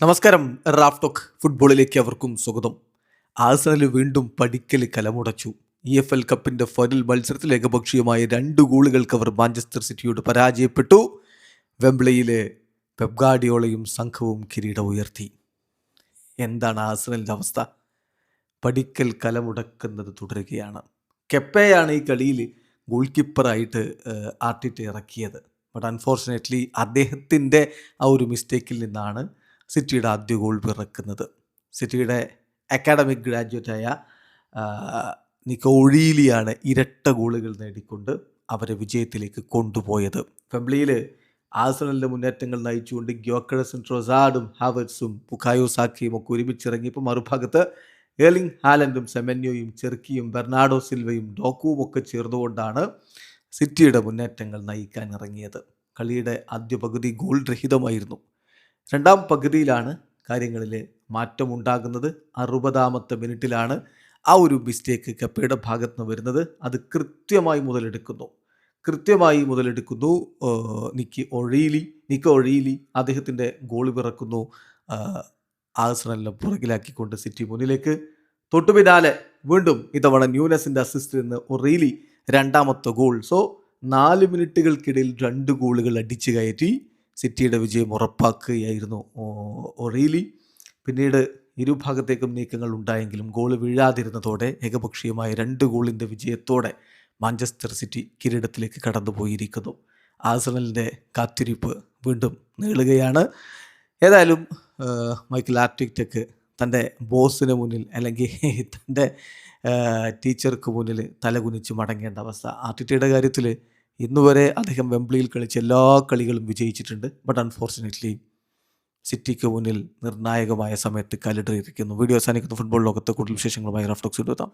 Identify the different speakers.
Speaker 1: നമസ്കാരം. Raf talk ഫുട്ബോളിലേക്ക് അവർക്കും സ്വാഗതം. ആഴ്സണൽ വീണ്ടും പടിക്കൽ കലമുടച്ചു. EFL കപ്പിന്റെ ഫൈനൽ മത്സരത്തിൽ ഏകപക്ഷീയമായ 2 ഗോളുകൾക്ക് അവർ മാഞ്ചസ്റ്റർ സിറ്റിയോട് പരാജയപ്പെട്ടു. വെംബ്ലിയിലെ പെപ് ഗാർഡിയോളയും സംഘവും കിരീടം ഉയർത്തി. എന്താണ് ആഴ്സണലിൻ്റെ അവസ്ഥ? പടിക്കൽ കലമുടക്കുന്നത് തുടരുകയാണ്. കെപ്പയാണ് ഈ കളിയിൽ ഗോൾ കീപ്പറായിട്ട് ആർട്ടിറ്റ ഇറക്കിയത്. ബട്ട് അൺഫോർച്ചുനേറ്റ്ലി അദ്ദേഹത്തിൻ്റെ ആ ഒരു മിസ്റ്റേക്കിൽ നിന്നാണ് സിറ്റിയുടെ ആദ്യ ഗോൾ പിറക്കുന്നത്. സിറ്റിയുടെ അക്കാഡമിക് ഗ്രാജുവേറ്റായ നിക്കോ ഒഴീലിയാണ് ഇരട്ട ഗോളുകൾ നേടിക്കൊണ്ട് അവരെ വിജയത്തിലേക്ക് കൊണ്ടുപോയത്. വെംബ്ലിയിൽ ആഴ്സണലിൻ്റെ മുന്നേറ്റങ്ങൾ നയിച്ചുകൊണ്ട് ഗ്യോക്കറസും ട്രൊസാർഡും ഹാവർട്സും ബുക്കായോ സാക്കയും ഒക്കെ ഒരുമിച്ചിറങ്ങിയപ്പോൾ മറുഭാഗത്ത് എർലിംഗ് ഹാലൻഡും സെമന്യോയും ചെർക്കിയും ബെർണാഡോ സിൽവയും ഡോക്കുവും ഒക്കെ ചേർന്നുകൊണ്ടാണ് സിറ്റിയുടെ മുന്നേറ്റങ്ങൾ നയിക്കാൻ ഇറങ്ങിയത്. കളിയുടെ ആദ്യ പകുതി ഗോൾ രഹിതമായിരുന്നു. രണ്ടാം പകുതിയിലാണ് കാര്യങ്ങളിൽ മാറ്റമുണ്ടാകുന്നത്. 60ാമത്തെ മിനിറ്റിലാണ് ആ ഒരു മിസ്റ്റേക്ക് കെപ്പയുടെ ഭാഗത്ത് നിന്ന് വരുന്നത്. അത് കൃത്യമായി മുതലെടുക്കുന്നു നിക്കോ ഒഴീലി അദ്ദേഹത്തിൻ്റെ ഗോൾ പിറക്കുന്നു. ആഴ്സണലിനെ പുറകിലാക്കിക്കൊണ്ട് സിറ്റി മുന്നിലേക്ക്. തൊട്ടു പിന്നാലെ വീണ്ടും ഇത്തവണ ന്യൂനസിൻ്റെ അസിസ്റ്റിൽ നിന്ന് ഒറീലി രണ്ടാമത്തെ ഗോൾ. 4 മിനിറ്റുകൾക്കിടയിൽ 2 ഗോളുകൾ അടിച്ചു കയറ്റി സിറ്റിയുടെ വിജയം ഉറപ്പാക്കുകയായിരുന്നു ഒറീലി. പിന്നീട് ഇരുഭാഗത്തേക്കും നീക്കങ്ങൾ ഉണ്ടായെങ്കിലും ഗോൾ വീഴാതിരുന്നതോടെ ഏകപക്ഷീയമായ 2 ഗോളിൻ്റെ വിജയത്തോടെ മാഞ്ചസ്റ്റർ സിറ്റി കിരീടത്തിലേക്ക് കടന്നുപോയിരിക്കുന്നു. ആഴ്സണലിൻ്റെ കാത്തിരിപ്പ് വീണ്ടും നീളുകയാണ്. ഏതായാലും മൈക്കൽ ആർട്ടിറ്റയ്ക്ക് തൻ്റെ ബോസിന് മുന്നിൽ അല്ലെങ്കിൽ തൻ്റെ ടീച്ചർക്ക് മുന്നിൽ തലകുനിച്ച് മടങ്ങേണ്ട അവസ്ഥ. ആർട്ടിറ്റയുടെ കാര്യത്തിൽ ഇന്നുവരെ അദ്ദേഹം വെംബ്ലിയിൽ കളിച്ച എല്ലാ കളികളും വിജയിച്ചിട്ടുണ്ട്. ബട്ട് അൺഫോർച്ചുനേറ്റ്ലി സിറ്റിക്ക് മുന്നിൽ നിർണായകമായ സമയത്ത് കലിടറിയിരിക്കുന്നു. വീഡിയോ അവസാനിക്കുന്ന ഫുട്ബോൾ ലോകത്തെ കൂടുതൽ വിശേഷങ്ങളുമായി റാഫ് ടോക്സ് എത്താം.